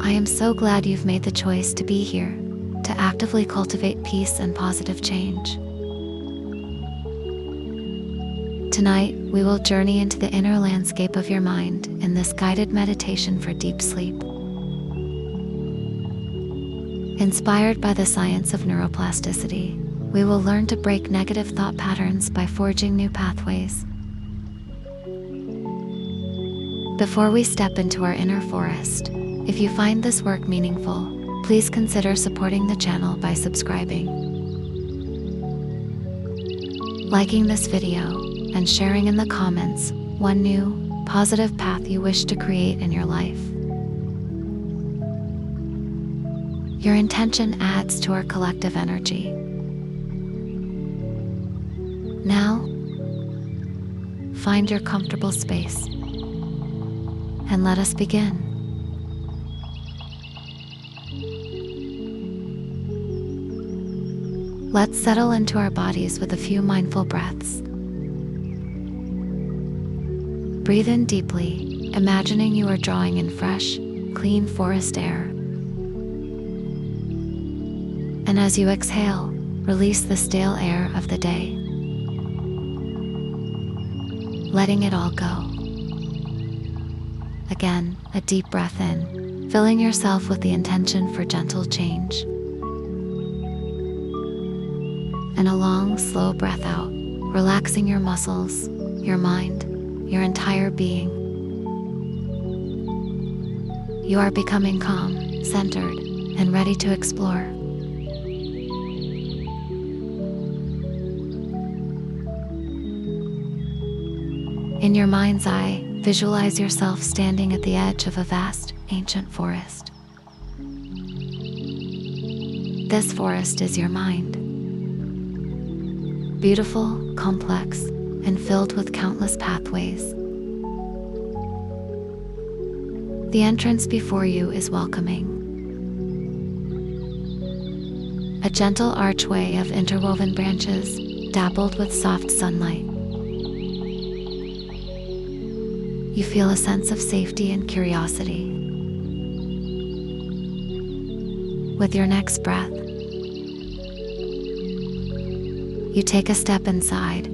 I am so glad you've made the choice to be here, to actively cultivate peace and positive change. Tonight, we will journey into the inner landscape of your mind in this guided meditation for deep sleep. Inspired by the science of neuroplasticity, we will learn to break negative thought patterns by forging new pathways. Before we step into our inner forest, if you find this work meaningful, please consider supporting the channel by subscribing, liking this video, and sharing in the comments one new, positive path you wish to create in your life. Your intention adds to our collective energy. Now, find your comfortable space and let us begin. Let's settle into our bodies with a few mindful breaths. Breathe in deeply, imagining you are drawing in fresh, clean forest air. And as you exhale, release the stale air of the day, letting it all go. Again, a deep breath in, filling yourself with the intention for gentle change. And a long, slow breath out, relaxing your muscles, your mind, your entire being. You are becoming calm, centered, and ready to explore. In your mind's eye, visualize yourself standing at the edge of a vast, ancient forest. This forest is your mind. Beautiful, complex, and filled with countless pathways. The entrance before you is welcoming. A gentle archway of interwoven branches, dappled with soft sunlight. You feel a sense of safety and curiosity. With your next breath, you take a step inside.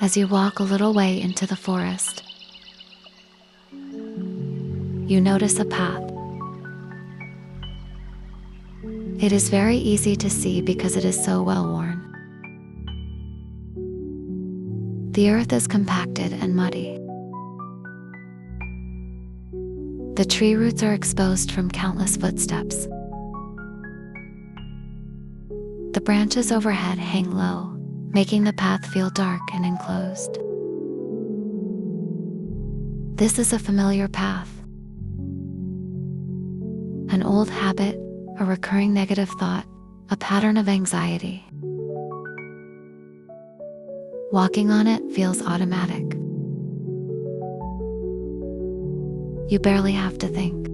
As you walk a little way into the forest, you notice a path. It is very easy to see because it is so well worn. The earth is compacted and muddy. The tree roots are exposed from countless footsteps. The branches overhead hang low, making the path feel dark and enclosed. This is a familiar path. An old habit, a recurring negative thought, a pattern of anxiety. Walking on it feels automatic. You barely have to think.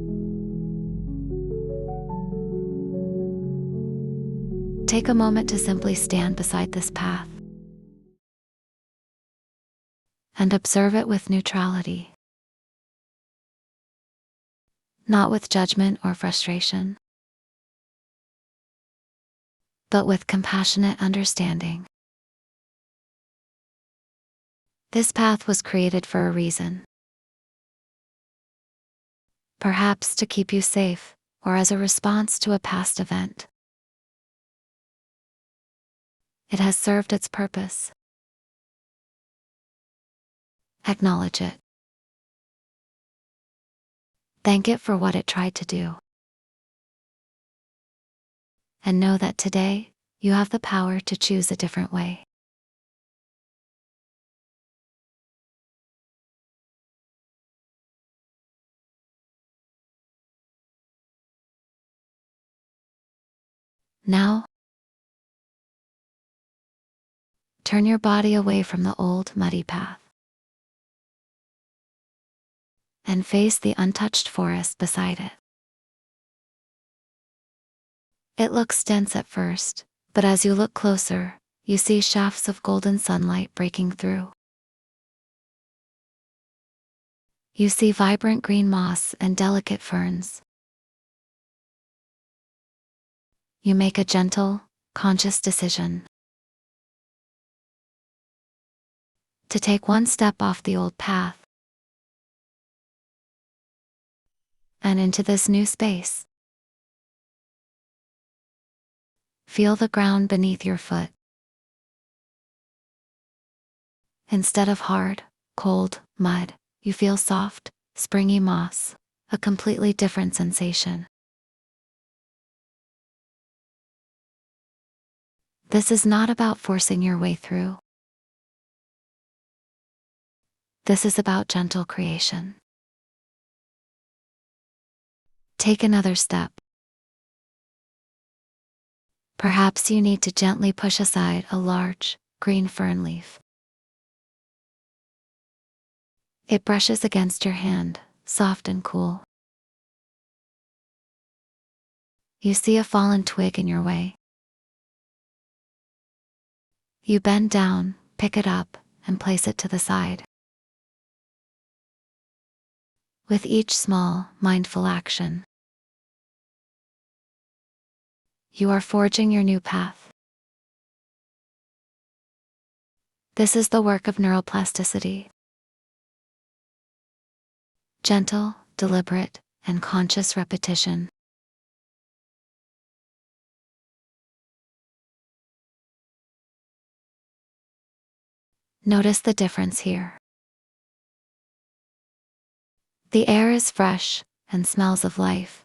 Take a moment to simply stand beside this path and observe it with neutrality, not with judgment or frustration, but with compassionate understanding. This path was created for a reason. Perhaps to keep you safe, or as a response to a past event. It has served its purpose. Acknowledge it. Thank it for what it tried to do. And know that today, you have the power to choose a different way. Now, turn your body away from the old, muddy path and face the untouched forest beside it. It looks dense at first, but as you look closer, you see shafts of golden sunlight breaking through. You see vibrant green moss and delicate ferns. You make a gentle, conscious decision to take one step off the old path and into this new space. Feel the ground beneath your foot. Instead of hard, cold mud, you feel soft, springy moss, a completely different sensation. This is not about forcing your way through. This is about gentle creation. Take another step. Perhaps you need to gently push aside a large, green fern leaf. It brushes against your hand, soft and cool. You see a fallen twig in your way. You bend down, pick it up, and place it to the side. With each small, mindful action, you are forging your new path. This is the work of neuroplasticity. Gentle, deliberate, and conscious repetition. Notice the difference here. The air is fresh and smells of life,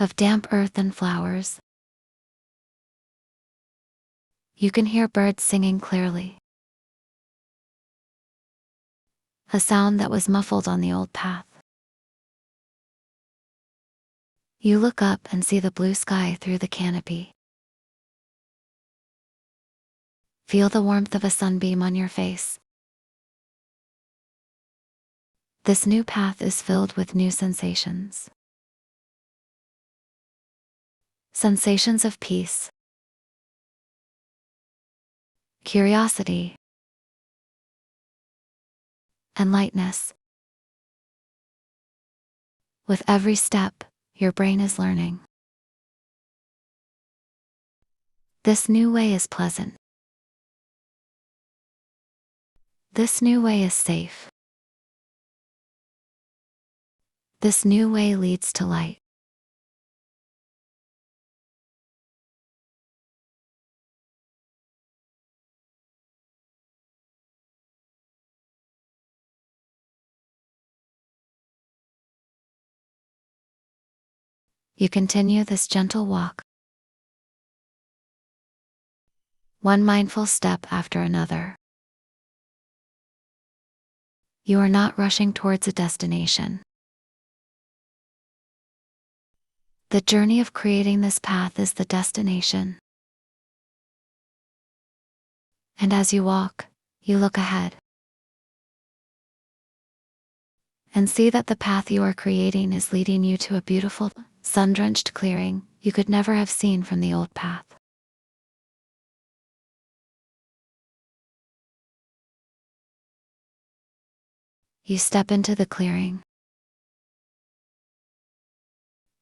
of damp earth and flowers. You can hear birds singing clearly, a sound that was muffled on the old path. You look up and see the blue sky through the canopy. Feel the warmth of a sunbeam on your face. This new path is filled with new sensations. Sensations of peace, curiosity, and lightness. With every step, your brain is learning. This new way is pleasant. This new way is safe. This new way leads to light. You continue this gentle walk, one mindful step after another. You are not rushing towards a destination. The journey of creating this path is the destination. And as you walk, you look ahead and see that the path you are creating is leading you to a beautiful, sun-drenched clearing you could never have seen from the old path. You step into the clearing,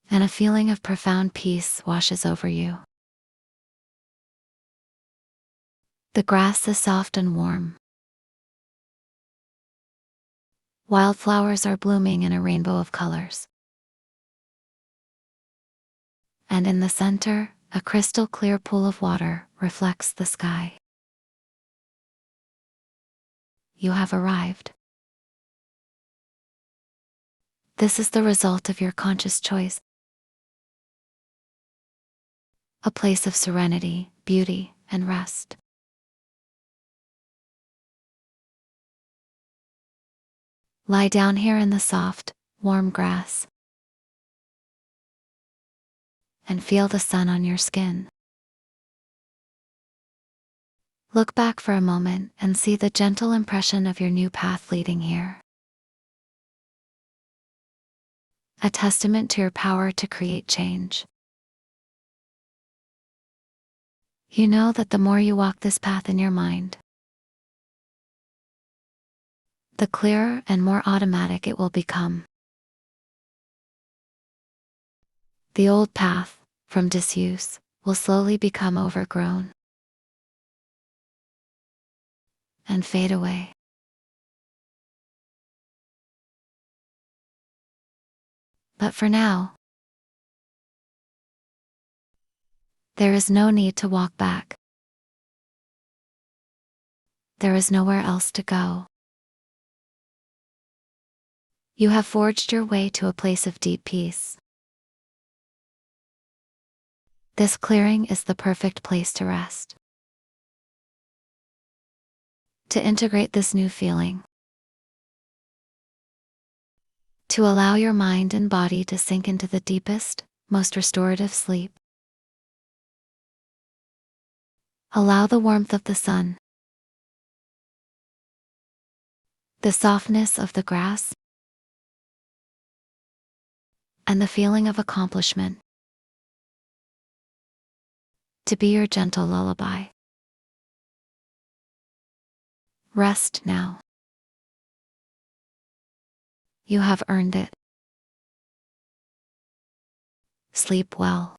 and a feeling of profound peace washes over you. The grass is soft and warm. Wildflowers are blooming in a rainbow of colors. And in the center, a crystal clear pool of water reflects the sky. You have arrived. This is the result of your conscious choice. A place of serenity, beauty, and rest. Lie down here in the soft, warm grass and feel the sun on your skin. Look back for a moment and see the gentle impression of your new path leading here. a testament to your power to create change. You know that the more you walk this path in your mind, the clearer and more automatic it will become. The old path, from disuse, will slowly become overgrown and fade away. But for now, there is no need to walk back. There is nowhere else to go. You have forged your way to a place of deep peace. This clearing is the perfect place to rest, to integrate this new feeling, to allow your mind and body to sink into the deepest, most restorative sleep. Allow the warmth of the sun, the softness of the grass, and the feeling of accomplishment to be your gentle lullaby. Rest now. You have earned it. Sleep well.